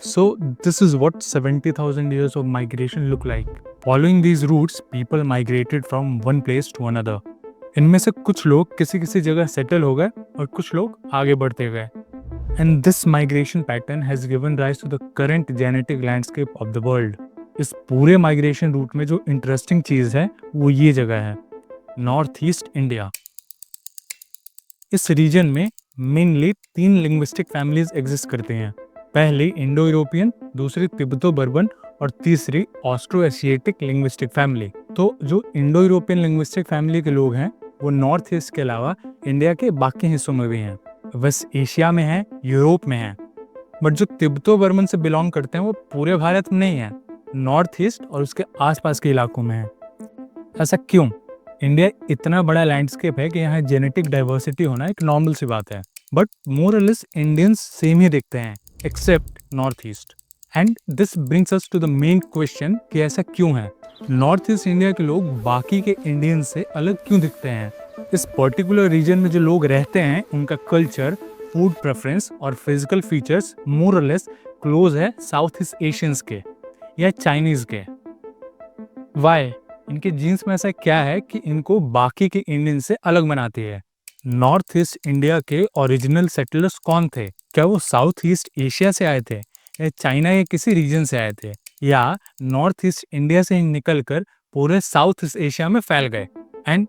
So, this is what 70,000 years of migration look like. Following these routes, people migrated from one place to another. इनमें से कुछ लोग किसी किसी जगह सेटल हो गए और कुछ लोग आगे बढ़ते गए. And this migration pattern has given rise to the current genetic landscape of the world. इस पूरे माइग्रेशन रूट में जो इंटरेस्टिंग चीज है वो ये जगह है, नॉर्थ ईस्ट इंडिया. इस रीजन में मेनली 3 लिंग्विस्टिक फैमिलीज एग्जिस्ट करती हैं. पहली इंडो यूरोपियन, दूसरी तिब्बतो बर्बन और तीसरी ऑस्ट्रो एशियाटिक लिंग्विस्टिक फैमिली. तो जो इंडो यूरोपियन लिंग्विस्टिक फैमिली के लोग हैं वो नॉर्थ ईस्ट के अलावा इंडिया के बाकी हिस्सों में भी हैं, वेस्ट एशिया में हैं, यूरोप में हैं. बट जो तिब्बतो बर्मन से बिलोंग करते हैं वो पूरे भारत में नहीं है, नॉर्थ ईस्ट और उसके आसपास के इलाकों में है. ऐसा क्यों? इंडिया इतना बड़ा लैंडस्केप है कि यहाँ जेनेटिक डाइवर्सिटी होना एक नॉर्मल सी बात है. बट मोर और लेस इंडियंस सेम ही दिखते हैं except north east. And this brings us to the main question कि ऐसा क्यों है, नॉर्थ ईस्ट इंडिया के लोग बाकी के इंडियंस से अलग क्यों दिखते हैं. इस पर्टिकुलर रीजन में जो लोग रहते हैं उनका कल्चर, फूड प्रेफरेंस और फिजिकल फीचर्स मोर और लेस क्लोज है साउथ ईस्ट एशियंस के या चाइनीज के. वाई? इनके जीन्स में ऐसा क्या है कि इनको बाकी के इंडियन से अलग बनाती है. नॉर्थ ईस्ट इंडिया के ओरिजिनल सेटलर्स कौन थे? क्या वो साउथ ईस्ट एशिया से आए थे या चाइना या किसी रीजन से आए थे, या नॉर्थ ईस्ट इंडिया से ही निकलकर पूरे साउथ ईस्ट एशिया में फैल गए? And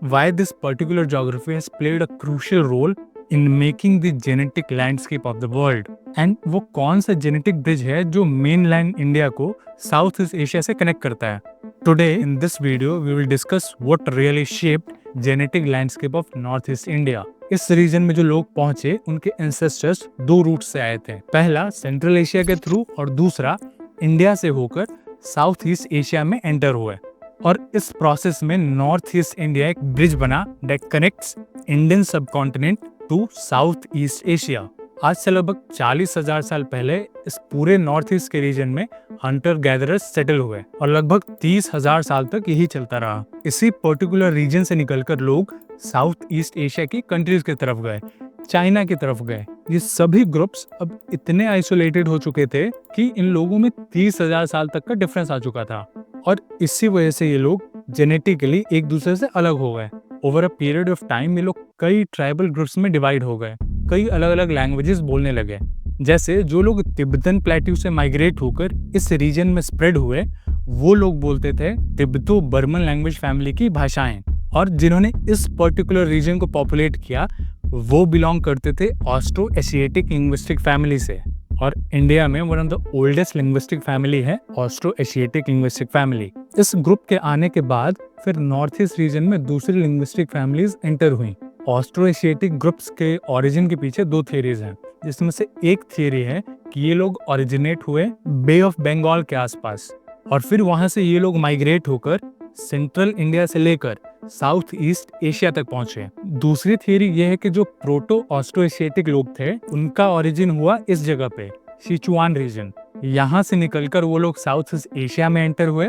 why this particular geography has played a crucial role in making the genetic landscape of the world. And वो कौन सा जेनेटिक ब्रिज है जो मेनलैंड इंडिया को साउथ ईस्ट एशिया से कनेक्ट करता है? Today in this video we will discuss what really shaped genetic landscape of Northeast India. इस रीजन में जो लोग पहुंचे उनके एंसेस्टर्स 2 रूट से आए थे. पहला सेंट्रल एशिया के थ्रू और दूसरा इंडिया से होकर साउथ ईस्ट एशिया में एंटर हुए. और इस प्रोसेस में नॉर्थ ईस्ट इंडिया एक ब्रिज बना that connects Indian subcontinent to south east Asia. आज से लगभग 40,000 साल पहले इस पूरे नॉर्थ ईस्ट के रीजन में हंटर गैदरर्स सेटल हुए और लगभग 30,000 साल तक यही चलता रहा. इसी पर्टिकुलर रीजन से निकलकर लोग साउथ ईस्ट एशिया की कंट्रीज की तरफ गए, चाइना की तरफ गए. ये सभी ग्रुप्स अब इतने आइसोलेटेड हो चुके थे कि इन लोगों में 30,000 साल तक का डिफरेंस आ चुका था और इसी वजह से ये लोग जेनेटिकली एक दूसरे से अलग हो गए. Over a period of time ये लोग कई ट्राइबल ग्रुप्स में डिवाइड हो गए, कई अलग अलग लैंग्वेजेस बोलने लगे. जैसे जो लोग तिब्बतन प्लेट्यू से माइग्रेट होकर इस रीजन में स्प्रेड हुए वो लोग बोलते थे तिब्बतो बर्मन लैंग्वेज फैमिली की भाषाएं, और जिन्होंने इस पर्टिकुलर रीजन को पॉपुलेट किया वो बिलोंग करते थे ऑस्ट्रो एशियाटिक लिंग्विस्टिक फैमिली से. और इंडिया में one of the oldest linguistic family है ऑस्ट्रो एशियाटिक लिंग्विस्टिक फैमिली. इस ग्रुप के आने के बाद फिर नॉर्थ ईस्ट रीजन में दूसरी लिंग्विस्टिक फैमिलीज एंटर हुई. ऑस्ट्रो एशियाटिक ग्रुप्स के ओरिजिन के पीछे 2 थियरीज हैं, जिसमें से एक थियरी है कि ये लोग ओरिजिनेट हुए बे ऑफ बंगाल के आसपास और फिर वहां से ये लोग माइग्रेट होकर सेंट्रल इंडिया से लेकर साउथ ईस्ट एशिया तक पहुंचे. दूसरी थियरी ये है कि जो प्रोटो ऑस्ट्रो एशियाटिक लोग थे उनका ओरिजिन हुआ इस जगह पे, सिचुआन रीजन. यहाँ से निकलकर वो लोग साउथ ईस्ट एशिया में एंटर हुए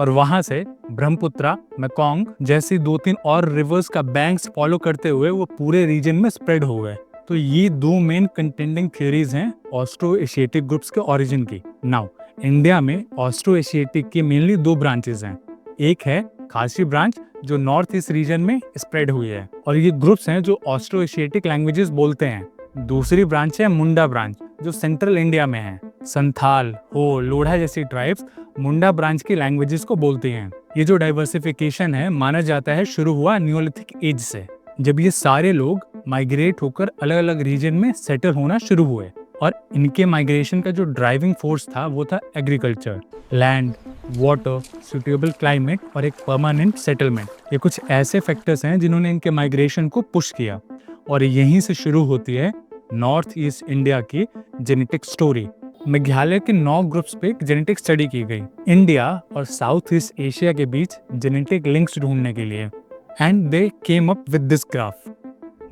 और वहां से ब्रह्मपुत्रा, मेकोंग जैसी 2-3 और रिवर्स का बैंक्स फॉलो करते हुए वो पूरे रीजन में स्प्रेड हो गए. तो ये 2 मेन कंटेंडिंग थियरीज हैं ऑस्ट्रो एशियाटिक ग्रुप्स के ओरिजिन की. नाउ इंडिया में ऑस्ट्रो एशियाटिक की मेनली 2 ब्रांचेस हैं. एक है खासी ब्रांच जो नॉर्थ ईस्ट रीजन में स्प्रेड हुई है और ये ग्रुप्स हैं जो ऑस्ट्रो एशियाटिक लैंग्वेजेस बोलते हैं. दूसरी ब्रांच है मुंडा ब्रांच जो सेंट्रल इंडिया में है. संथाल, हो, लोढ़ा जैसी ट्राइब्स मुंडा ब्रांच की लैंग्वेजेस को बोलती हैं. ये जो डाइवर्सिफिकेशन है माना जाता है शुरू हुआ न्यूलिथिक एज से, जब ये सारे लोग माइग्रेट होकर अलग अलग रीजन में सेटल होना शुरू हुए. और इनके माइग्रेशन का जो ड्राइविंग फोर्स था वो था agriculture, land, water, suitable climate और एक परमानेंट सेटलमेंट. ये कुछ ऐसे फैक्टर्स हैं जिन्होंने इनके माइग्रेशन को पुश किया और यहीं से शुरू होती है नॉर्थ ईस्ट इंडिया की जेनेटिक स्टोरी. मेघालय के 9 ग्रुप्स पे जेनेटिक स्टडी की गई इंडिया और साउथ ईस्ट एशिया के बीच जेनेटिक लिंक्स ढूंढने के लिए. And they came up with this graph.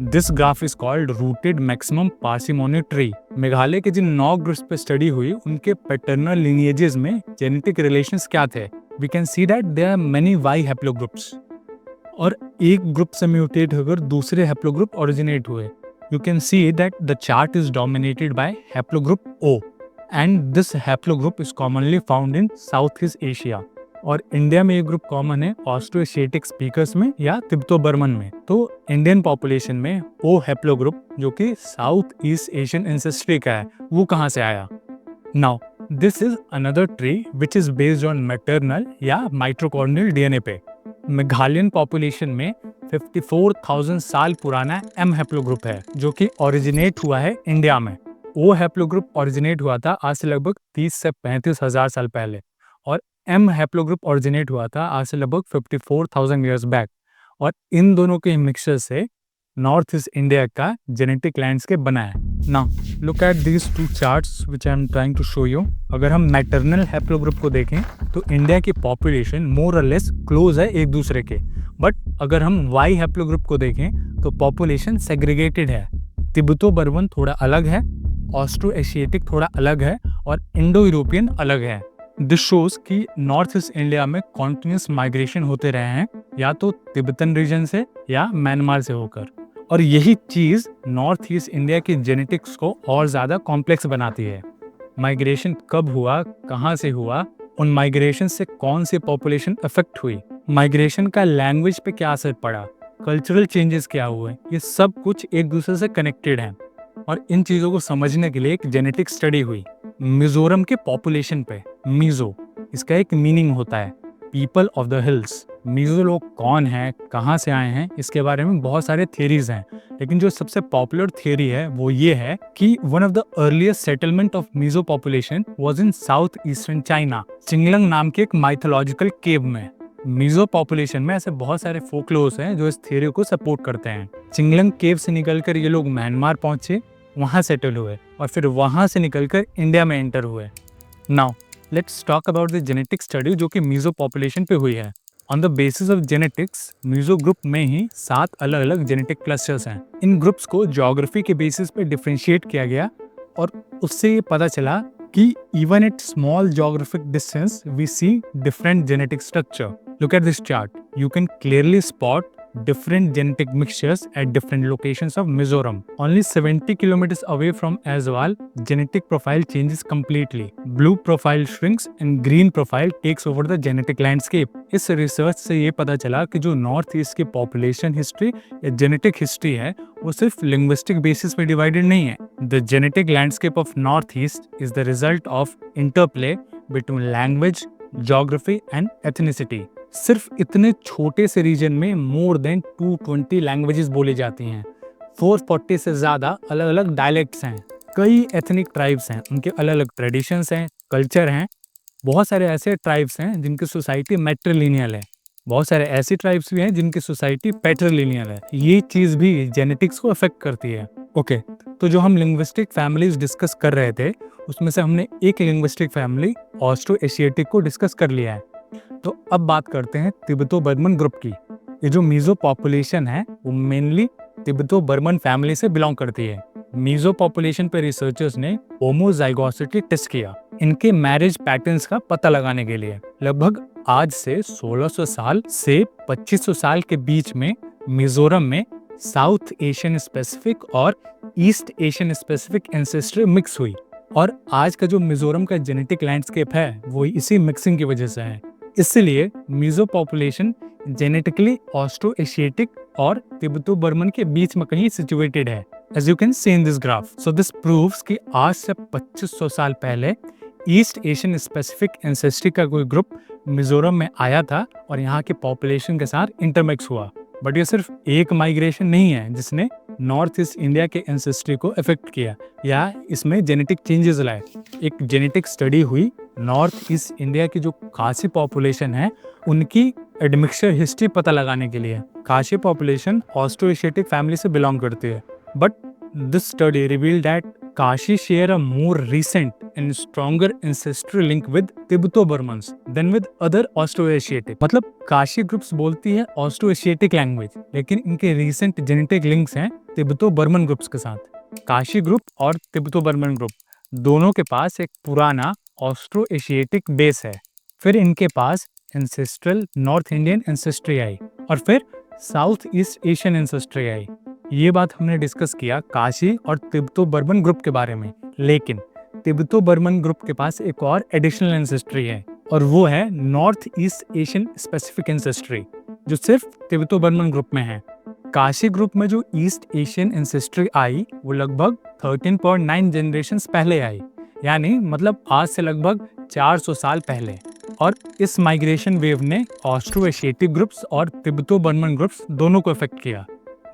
This graph is called rooted maximum parsimony tree. Meghalaya के जिन 9 ग्रुप्स पे स्टडी हुई उनके पैटर्नल लिनिएजेस में जेनेटिक रिलेशंस क्या थे. We can see that there are many Y haplogroups और एक ग्रुप से म्यूटेट होकर दूसरे हैप्लोग्रुप ओरिजिनेट हुए. You can see that the chart is dominated by haplogroup O and this haplogroup is commonly found in south east Asia. और India में ये group common है ऑस्ट्रो एशियाटिक स्पीकर्स में या तिब्बतो बर्मन में। तो इंडियन पॉपुलेशन में ओ हैप्लोग्रुप जो कि साउथ ईस्ट एशियन एंसेस्ट्री का है, वो कहाँ से आया? Now this is another tree which is based on maternal या माइटोकॉन्ड्रियल डीएनए पे। मेघालयन पॉपुलेशन में 54,000 साल पुराना एम हैप्लोग्रुप है जो कि ओरिजिनेट हुआ है इंडिया में। वो हैप्लोग्रुप ओरिजिनेट हुआ था आज से लगभग 30 से 35 हजार साल पहले, और एम हैप्लोग्रुप ओरिजिनेट हुआ था आज से लगभग 54,000 ईयर्स बैक। और इन दोनों के मिक्सचर से नॉर्थ ईस्ट इंडिया का जेनेटिक लैंडस्केप बना है। Now look at these two charts which I am trying to show you. अगर हम मैटरनल हैप्लोग्रुप को देखें तो इंडिया की पॉपुलेशन मोर और लेस क्लोज है एक दूसरे के, बट अगर हम वाई हैप्लोग्रुप को देखें तो पॉपुलेशन सेग्रीगेटेड है। तिब्बतो बर्मन थोड़ा अलग है, ऑस्ट्रो एशियाटिक थोड़ा अलग है, और इंडो यूरोपियन अलग है। दिस शोज कि नॉर्थ ईस्ट इंडिया में कॉन्टिन्यूस माइग्रेशन होते रहे हैं, या तो तिब्बतन रीजन से या म्यांमार से होकर, और यही चीज नॉर्थ ईस्ट इंडिया की जेनेटिक्स को और ज्यादा कॉम्प्लेक्स बनाती है। माइग्रेशन कब हुआ, कहाँ से हुआ, उन माइग्रेशन से कौन सी पॉपुलेशन अफेक्ट हुई, माइग्रेशन का लैंग्वेज पे क्या असर पड़ा, कल्चरल चेंजेस क्या हुए, ये सब कुछ एक दूसरे से कनेक्टेड है। और इन चीजों को समझने के लिए एक जेनेटिक स्टडी हुई मिजोरम के पॉपुलेशन पे। मिजो, इसका एक मीनिंग होता है people of the hills. Mizo लोग कौन हैं, कहाँ से आए हैं, इसके बारे में बहुत सारे थियरीज हैं, लेकिन जो सबसे पॉपुलर थियरी है वो ये है कि one of the earliest settlement of Mizo population was in south eastern China, Chhinlung नाम के एक माइथोलॉजिकल केव में। मिजो पॉपुलेशन में ऐसे बहुत सारे फोकलोर्स हैं जो इस थियरी को सपोर्ट करते हैं। चिंगलंग केव से निकलकर ये लोग म्यांमार पहुंचे, वहां सेटल हुए, और फिर वहां से निकलकर इंडिया में एंटर हुए। Now let's talk about the genetic study जो कि मिजो पॉपुलेशन पे हुई है। On the basis of genetics Mizo group में ही 7 अलग अलग जेनेटिक क्लस्टर्स हैं। इन ग्रुप्स को ज्योग्राफी के बेसिस पे डिफरेंशिएट किया गया, और उससे ये पता चला कि even at small geographic distance we see different genetic structure. Look at this chart. You can clearly spot different genetic mixtures at different locations of Mizoram. Only 70 kilometers away from Aizawl, genetic profile changes completely. Blue profile shrinks and green profile takes over the genetic landscape. इस research से ये पता चला कि जो north east की population history या genetic history है वो सिर्फ लिंग्विस्टिक बेसिस पे डिवाइडेड नहीं है। The genetic landscape of north east is the result of interplay between language, geography and ethnicity. सिर्फ इतने छोटे से रीजन में मोर देन 220 लैंग्वेजेस बोली जाती हैं, 440 से ज़्यादा अलग अलग डायलेक्ट्स हैं, कई एथनिक ट्राइब्स हैं, उनके अलग अलग ट्रेडिशंस हैं, कल्चर हैं। बहुत सारे ऐसे ट्राइब्स हैं जिनकी सोसाइटी मैट्रिलिनियल है, बहुत सारे ऐसी ट्राइब्स भी हैं जिनकी सोसाइटी पैट्रिलिनियल है। ये चीज़ भी जेनेटिक्स को अफेक्ट करती है। ओके, तो जो हम लिंग्विस्टिक फैमिलीज डिस्कस कर रहे थे उसमें से हमने एक लिंग्विस्टिक फैमिली ऑस्ट्रो एशियाटिक को डिस्कस कर लिया है। तो अब बात करते हैं तिब्बतो बर्मन ग्रुप की। ये जो मिजो पॉपुलेशन है वो मेनली तिब्बतो बर्मन फैमिली से बिलोंग करती है। मिजो पॉपुलेशन पे रिसर्चर्स ने होमोजाइगोसिटी टेस्ट किया इनके मैरिज पैटर्न्स का पता लगाने के लिए। लगभग आज से 1600 साल से 2500 साल के बीच में मिजोरम में साउथ एशियन स्पेसिफिक और east Asian specific ancestry mix हुई, और आज का जो मिजोरम का जेनेटिक लैंडस्केप है वो इसी मिक्सिंग की वजह से है। इसलिए Mizo population genetically Austro Asiatic और तिब्बतो बर्मन के बीच में कहीं सिचुएटेड है, as you can see in this graph. So this proves कि आज से 2500 साल पहले ईस्ट एशियन स्पेसिफिक एंसेस्ट्री का कोई ग्रुप मिजोरम में आया था और यहाँ के पॉपुलेशन के साथ इंटरमिक्स हुआ। बट ये सिर्फ एक माइग्रेशन नहीं है जिसने नॉर्थ ईस्ट इंडिया के एंसेस्ट्री को अफेक्ट किया या इसमें जेनेटिक चेंजेस लाए। एक जेनेटिक स्टडी हुई नॉर्थ ईस्ट इंडिया की जो खासी पॉपुलेशन है उनकी एडमिक्सचर हिस्ट्री पता लगाने के लिए। खासी पॉपुलेशन ऑस्ट्रो एशियाटिक फैमिली से बिलोंग करती है, but this study revealed that Kashi share a more recent and stronger ancestral link with Tibeto-Burmans than with other Austroasiatic। मतलब काशी ग्रुप्स बोलती है ऑस्ट्रो-एशियाटिक लैंग्वेज, लेकिन इनके recent जेनेटिक लिंक्स हैं तिब्बतो-बर्मन ग्रुप्स के साथ। काशी ग्रुप और तिब्बतो-बर्मन ग्रुप दोनों के पास एक पुराना ऑस्ट्रो-एशियाटिक बेस है। फिर इनके पास एंसेस्ट्रल नॉर्थ इंडियन एंसेस्ट्री आई और फिर साउथ ईस्ट एशियन एंसेस्ट्री आई। ये बात हमने डिस्कस किया काशी और तिब्बतो बर्मन ग्रुप के बारे में, लेकिन तिब्बतो बर्मन ग्रुप के पास एक और एडिशनल एंसेस्ट्री है और वो है north east Asian specific ancestry, जो सिर्फ तिब्बतो बर्मन ग्रुप में है। काशी ग्रुप में जो ईस्ट एशियन एंसेस्ट्री आई वो लगभग 13.9 जनरेशंस पहले आई, यानी मतलब आज से लगभग 400 साल पहले। और इस माइग्रेशन वेव ने ऑस्ट्रो एशियाटिक ग्रुप्स और तिब्बतो बर्मन ग्रुप्स दोनों को इफेक्ट किया।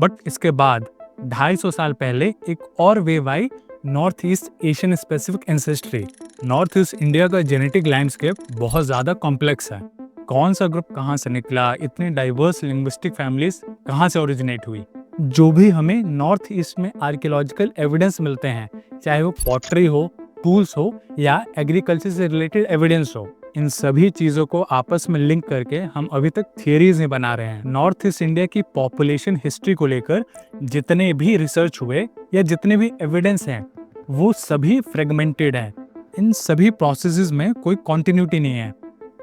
बट इसके बाद 250 साल पहले एक और वेव आई, north east Asian specific ancestry. North east India का जेनेटिक लैंडस्केप बहुत ज़्यादा कॉम्प्लेक्स है। कौन सा ग्रुप कहाँ से निकला, इतनी डाइवर्स लिंग्विस्टिक फैमिलीज कहाँ से ओरिजिनेट हुई, जो भी हमें नॉर्थ ईस्ट में आर्कियोलॉजिकल एविडेंस मिलते हैं, चाहे वो पॉटरी हो, टूल्स हो या एग्रीकल्चर से रिलेटेड एविडेंस हो, इन सभी चीज़ों को आपस में लिंक करके हम अभी तक थियरीज ही बना रहे हैं। नॉर्थ ईस्ट इंडिया की पॉपुलेशन हिस्ट्री को लेकर जितने भी रिसर्च हुए या जितने भी एविडेंस हैं वो सभी फ्रेगमेंटेड हैं। इन सभी प्रोसेसेस में कोई कॉन्टिन्यूटी नहीं है।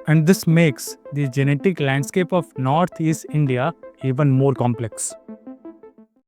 And this makes the genetic landscape of north east India even more complex.